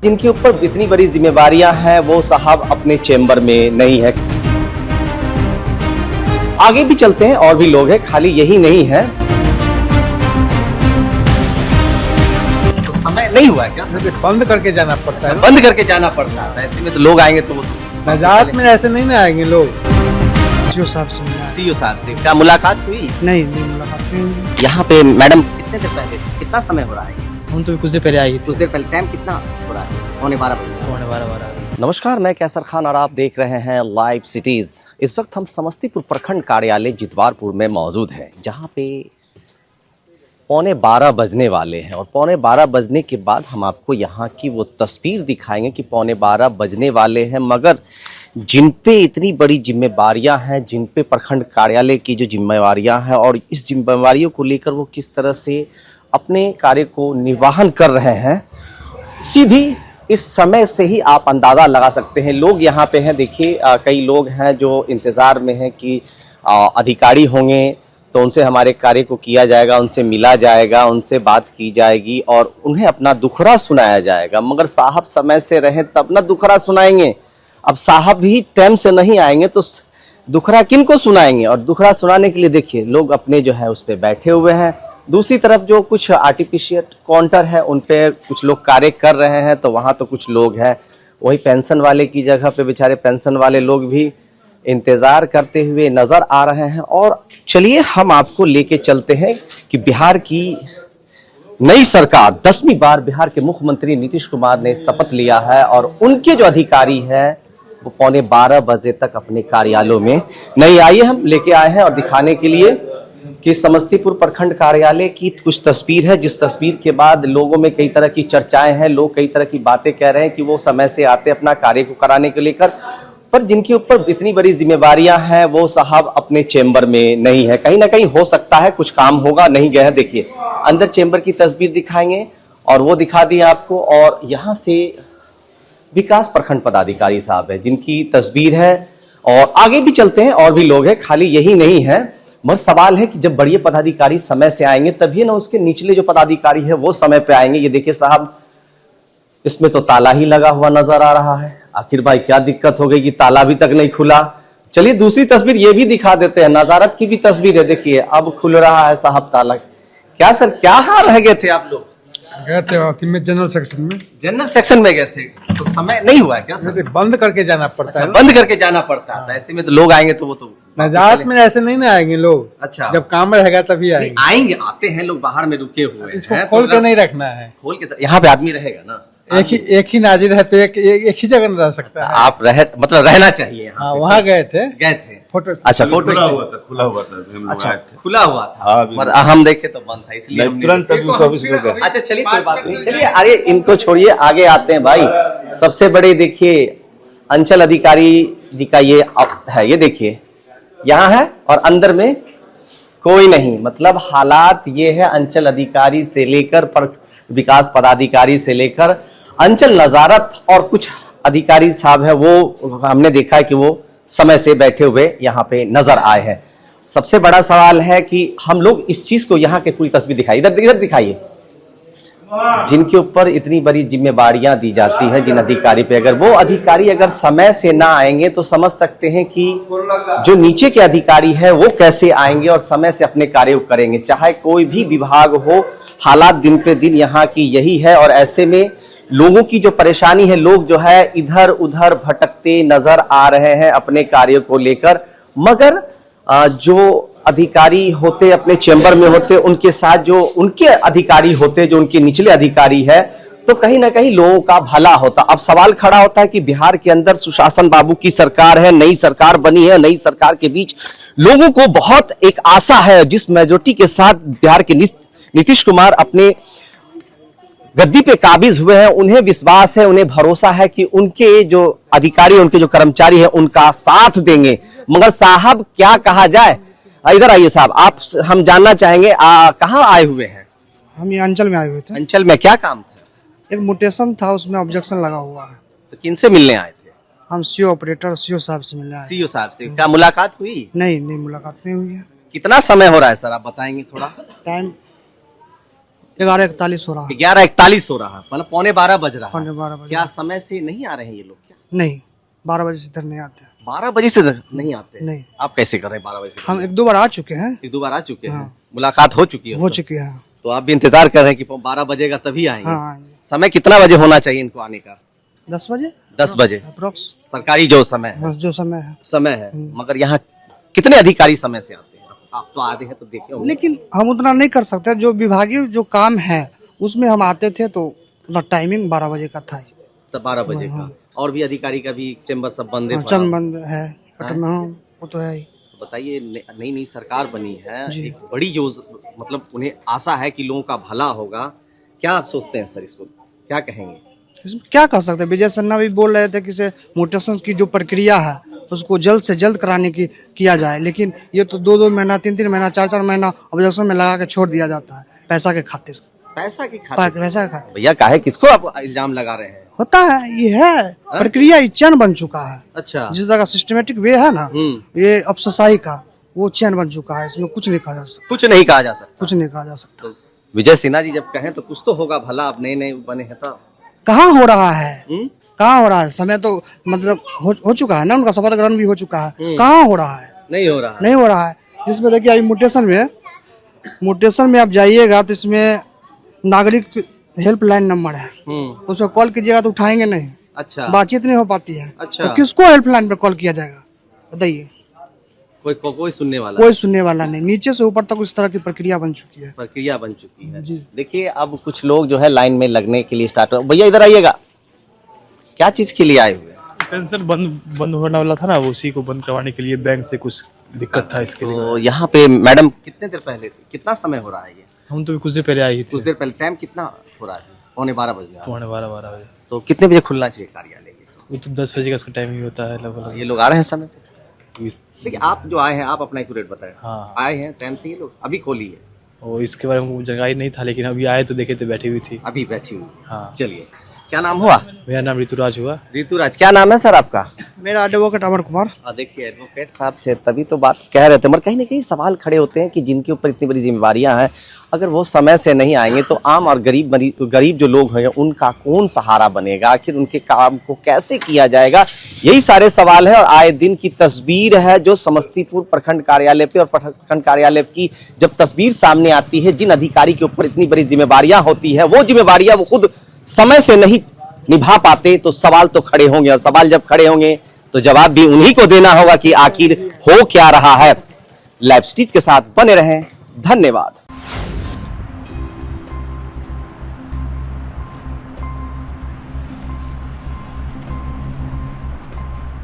जिनके ऊपर इतनी बड़ी जिम्मेवारियां हैं वो साहब अपने चेंबर में नहीं है। आगे भी चलते हैं और भी लोग हैं, खाली यही नहीं है। तो समय नहीं हुआ है क्या? बंद करके जाना पड़ता है। बंद करके जाना पड़ता है। ऐसे में तो लोग आएंगे तो वो नजात में ऐसे नहीं ना आएंगे लोग। सीओ साहब से मिला। सीओ साहब से क्या मुलाकात हुई? नहीं मुलाकात नहीं हुई। यहाँ पे मैडम कितने देर पहले, कितना समय हो रहा है? हम तो कुछ देर पहले आई थी। कुछ देर पहले। टाइम कितना हो रहा है? 12:15 बजे। 12:12। नमस्कार, मैं कैसर खान और आप देख रहे हैं लाइव सिटीज। इस वक्त हम समस्तीपुर प्रखंड कार्यालय जितवारपुर में मौजूद हैं, जहां पे 11:15 बजने वाले हैं और 11:15 बजने के बाद हम आपको यहाँ की वो तस्वीर दिखाएंगे कि 11:15 बजने वाले हैं, मगर जिन पे इतनी बड़ी जिम्मेवारियां हैं, जिन पे प्रखंड कार्यालय की जो जिम्मेवारियां हैं और इस जिम्मेवारियों को लेकर वो किस तरह से अपने कार्य को निर्वाहन कर रहे हैं, सीधी इस समय से ही आप अंदाज़ा लगा सकते हैं। लोग यहाँ पे हैं, देखिए कई लोग हैं जो इंतज़ार में हैं कि अधिकारी होंगे तो उनसे हमारे कार्य को किया जाएगा, उनसे मिला जाएगा, उनसे बात की जाएगी और उन्हें अपना दुखड़ा सुनाया जाएगा। मगर साहब समय से रहें तब ना दुखड़ा सुनाएंगे। अब साहब ही टाइम से नहीं आएंगे तो दुखड़ा किन को सुनाएंगे? और दुखड़ा सुनाने के लिए देखिए लोग अपने जो है उस पर बैठे हुए हैं। दूसरी तरफ जो कुछ आर्टिफिशियल काउंटर है उन पे कुछ लोग कार्य कर रहे हैं, तो वहाँ तो कुछ लोग हैं वही पेंशन वाले की जगह पे बेचारे पेंशन वाले लोग भी इंतज़ार करते हुए नज़र आ रहे हैं। और चलिए हम आपको लेके चलते हैं कि बिहार की नई सरकार 10वीं बार बिहार के मुख्यमंत्री नीतीश कुमार ने शपथ लिया है और उनके जो अधिकारी है वो 11:15 बजे तक अपने कार्यालयों में नहीं। आइए हम लेके आए हैं और दिखाने के लिए कि समस्तीपुर प्रखंड कार्यालय की कुछ तस्वीर है, जिस तस्वीर के बाद लोगों में कई तरह की चर्चाएं हैं, लोग कई तरह की बातें कह रहे हैं कि वो समय से आते अपना कार्य को कराने को लेकर, पर जिनके ऊपर इतनी बड़ी जिम्मेवारियां हैं वो साहब अपने चेंबर में नहीं है। कहीं ना कहीं हो सकता है कुछ काम होगा, नहीं गए हैं। देखिए अंदर चेंबर की तस्वीर दिखाएंगे और वो दिखा दिए आपको। और यहाँ से विकास प्रखंड पदाधिकारी साहब है जिनकी तस्वीर है और आगे भी चलते हैं और भी लोग हैं, खाली यही नहीं है। मगर सवाल है कि जब बड़े पदाधिकारी समय से आएंगे तभी ना उसके निचले जो पदाधिकारी है वो समय पे आएंगे। ये देखिए साहब, इसमें तो ताला ही लगा हुआ नजर आ रहा है। आखिर भाई क्या दिक्कत हो गई कि ताला भी तक नहीं खुला? चलिए दूसरी तस्वीर ये भी दिखा देते हैं, नजारत की भी तस्वीर है। देखिए अब खुल रहा है साहब ताला। क्या सर, क्या हाल रह गए थे आप लोग? गए थे में जनरल सेक्शन में। जनरल सेक्शन में गए थे तो समय नहीं हुआ है क्या सर? बंद करके जाना पड़ता है। बंद करके जाना पड़ता है। ऐसे में तो लोग आएंगे तो वो तो नजात में ऐसे नहीं ना आएंगे लोग। अच्छा, जब काम रहेगा तभी आएंगे। आएंगे, आते हैं लोग, बाहर में रुके हुए इसको हैं। खोल के नहीं रखना है। खोल के यहाँ पे आदमी रहेगा ना, एक ही नाजिर है तो एक ही जगह न रह सकता है। आप मतलब रहना चाहिए यहाँ। हाँ, वहाँ गए थे फोटो। अच्छा, फोटो खुला हुआ था। अच्छा, खुला हुआ था। हाँ, पर हम देखे तो बंद था, इसलिए तुरंत अभी उस ऑफिस में गए। अच्छा चलिए कोई बात नहीं। चलिए अरे इनको छोड़िए, आगे आते हैं भाई। सबसे बड़े देखिए अंचल अधिकारी जी का ये है, ये देखिए यहाँ है और अंदर में कोई नहीं। मतलब हालात ये है, अंचल अधिकारी से लेकर विकास पदाधिकारी से लेकर अंचल नजारत और कुछ अधिकारी साहब है वो हमने देखा है कि वो समय से बैठे हुए यहाँ पे नजर आए हैं। सबसे बड़ा सवाल है कि हम लोग इस चीज को यहाँ के पूरी तस्वीर दिखाई, इधर दिखाइए। जिनके ऊपर इतनी बड़ी जिम्मेवारियां दी जाती है, जिन अधिकारी पे अगर वो अधिकारी अगर समय से ना आएंगे तो समझ सकते हैं कि जो नीचे के अधिकारी है वो कैसे आएंगे और समय से अपने कार्य करेंगे। चाहे कोई भी विभाग हो, हालात दिन पे दिन यहाँ की यही है। और ऐसे में लोगों की जो परेशानी है, लोग जो है इधर उधर भटकते नजर आ रहे हैं अपने कार्य को लेकर। मगर जो अधिकारी होते अपने चेंबर में होते, उनके साथ जो उनके अधिकारी होते, जो उनके निचले अधिकारी है, तो कहीं ना कहीं लोगों का भला होता। अब सवाल खड़ा होता है कि बिहार के अंदर सुशासन बाबू की सरकार है, नई सरकार बनी है, नई सरकार के बीच लोगों को बहुत एक आशा है, जिस मेजोरिटी के साथ बिहार के नीतीश कुमार अपने गद्दी पे काबिज हुए हैं, उन्हें विश्वास है, उन्हें भरोसा है कि उनके जो अधिकारी, उनके जो कर्मचारी है उनका साथ देंगे। मगर साहब क्या कहा जाए, इधर आइए साहब, आप हम जानना चाहेंगे कहाँ आए हुए हैं? हम ये अंचल में आए हुए थे। अंचल में क्या काम था? एक म्यूटेशन था, उसमें ऑब्जेक्शन लगा हुआ है। तो किनसे मिलने आए थे? हम सीओ ऑपरेटर सीओ साहब से मिलने आए। सीओ साहब से क्या मुलाकात हुई? नहीं मुलाकात नहीं हुई है। कितना समय हो रहा है सर, आप बताएंगे थोड़ा? टाइम 11:41 हो रहा है। 11:41 हो रहा है, मतलब 11:15 बज रहा है। 12 बजे। क्या समय से नहीं आ रहे हैं ये लोग क्या? नहीं, 12 बजे से इधर नहीं आते। 12 बजे से नहीं आते? नहीं। आप कैसे कर रहे हैं 12 बजे से? हम 1-2 बार आ चुके हैं, एक दो बार आ चुके हैं, हाँ। मुलाकात हो चुकी है हो उससे? चुके हैं। तो आप भी इंतजार कर रहे हैं कि 12 बजेगा तभी आएंगे? हाँ, समय कितना बजे होना चाहिए इनको आने का? 10 बजे 10 बजे अप्रोक्स सरकारी जो समय है, जो समय है। समय है। मगर यहाँ कितने अधिकारी समय से आते हैं? आप तो आते हैं तो देखे होंगे। लेकिन हम उतना नहीं कर सकते, जो विभागीय जो काम है उसमें हम आते थे तो उतना टाइमिंग 12 बजे का था। तब 12 बजे का। और भी अधिकारी का भी चैम्बर सब बंद है? चंद बंद है, वो तो है ही। बताइए, नई नई सरकार बनी है, एक बड़ी मतलब उन्हें आशा है कि लोगों का भला होगा। क्या आप सोचते हैं सर, इसको क्या कहेंगे? इसमें क्या कर सकते हैं? विजय सन्ना भी बोल रहे थे कि से म्यूटेशन की जो प्रक्रिया है उसको जल्द से जल्द कराने की किया जाए, लेकिन ये तो 2-2 महीना, 3-3 महीना, 4-4 महीना ऑब्जेक्शन में लगा के छोड़ दिया जाता है पैसा के खातिर। पैसा की खातिर? पैसा के खातिर भैया काहे किसको आप इल्जाम लगा रहे हैं? होता है, ये है प्रक्रिया, ये चैन बन चुका है। अच्छा। जिस जगह सिस्टमेटिक वे है ना, ये अफसरशाही का वो चैन बन चुका है, इसमें कुछ नहीं कहा जा सकता। कुछ नहीं कहा जा सकता? कुछ नहीं कहा जा सकता। तो विजय सिन्हा जी जब कहें तो कुछ तो होगा भला, अब नए नए बने हैं तब। कहाँ हो रहा है? कहाँ हो रहा है? समय तो मतलब हो चुका है ना, उनका शपथ ग्रहण भी हो चुका है। कहाँ हो रहा है? नहीं हो रहा है। नहीं हो रहा है। जिसमें देखिए अभी म्यूटेशन में आप जाइएगा तो इसमें नागरिक हेल्पलाइन नंबर है, उस पर कॉल कीजिएगा तो उठाएंगे नहीं। अच्छा। बातचीत नहीं हो पाती है। अच्छा। तो किसको हेल्पलाइन पर कॉल किया जाएगा बताइए? कोई सुनने वाला? कोई सुनने वाला नहीं। नीचे से ऊपर तक उस तरह की प्रक्रिया बन चुकी है। प्रक्रिया बन चुकी है जी। देखिए, अब कुछ लोग जो है लाइन में लगने के लिए स्टार्ट। भैया इधर आइएगा, क्या चीज के लिए आए हुए? पेंशन बंद होने वाला था ना, उसी को बंद करवाने के लिए बैंक से कुछ दिक्कत था, इसके लिए। तो यहाँ पे मैडम कितने देर पहले थी? कितना समय हो रहा है ये? हम तो कुछ देर पहले आई थी। कुछ देर पहले। टाइम कितना हो रहा है? 11:15 बज गया। 12:30 बजे। तो कितने बजे खुलना चाहिए कार्यालय? वो तो 10 बजे का उसका टाइमिंग होता है लगभग। ये लोग आ रहे हैं समय से? इस- देखिए, आप जो आए हैं, आप अपना एक्यूरेट बताएं। हाँ। आए हैं टाइम से, ये लोग अभी खोली है? और इसके बारे में हमको जानकारी नहीं था, लेकिन अभी आए तो देखे तो बैठी हुई थी। अभी बैठी हुई? हाँ। चलिए, क्या नाम हुआ? मेरा नाम ऋतुराज हुआ। ऋतुराज। क्या नाम है सर आपका? मेरा एडवोकेट अमर कुमार। देखिए, एडवोकेट साहब थे तभी तो बात कह रहे थे, मगर कहीं ना कहीं सवाल खड़े होते हैं कि जिनके ऊपर इतनी बड़ी जिम्मेवारियां हैं, अगर वो समय से नहीं आएंगे तो आम और गरीब जो लोग हैं उनका कौन सहारा बनेगा? आखिर उनके काम को कैसे किया जाएगा? यही सारे सवाल है। और आए दिन की तस्वीर है जो समस्तीपुर प्रखंड कार्यालय पे, और प्रखंड कार्यालय की जब तस्वीर सामने आती है, जिन अधिकारी के ऊपर इतनी बड़ी जिम्मेवारियां होती है, वो जिम्मेवारियां वो खुद समय से नहीं निभा पाते, तो सवाल तो खड़े होंगे। और सवाल जब खड़े होंगे तो जवाब भी उन्हीं को देना होगा कि आखिर हो क्या रहा है। लाइव स्टिच के साथ बने रहें। धन्यवाद।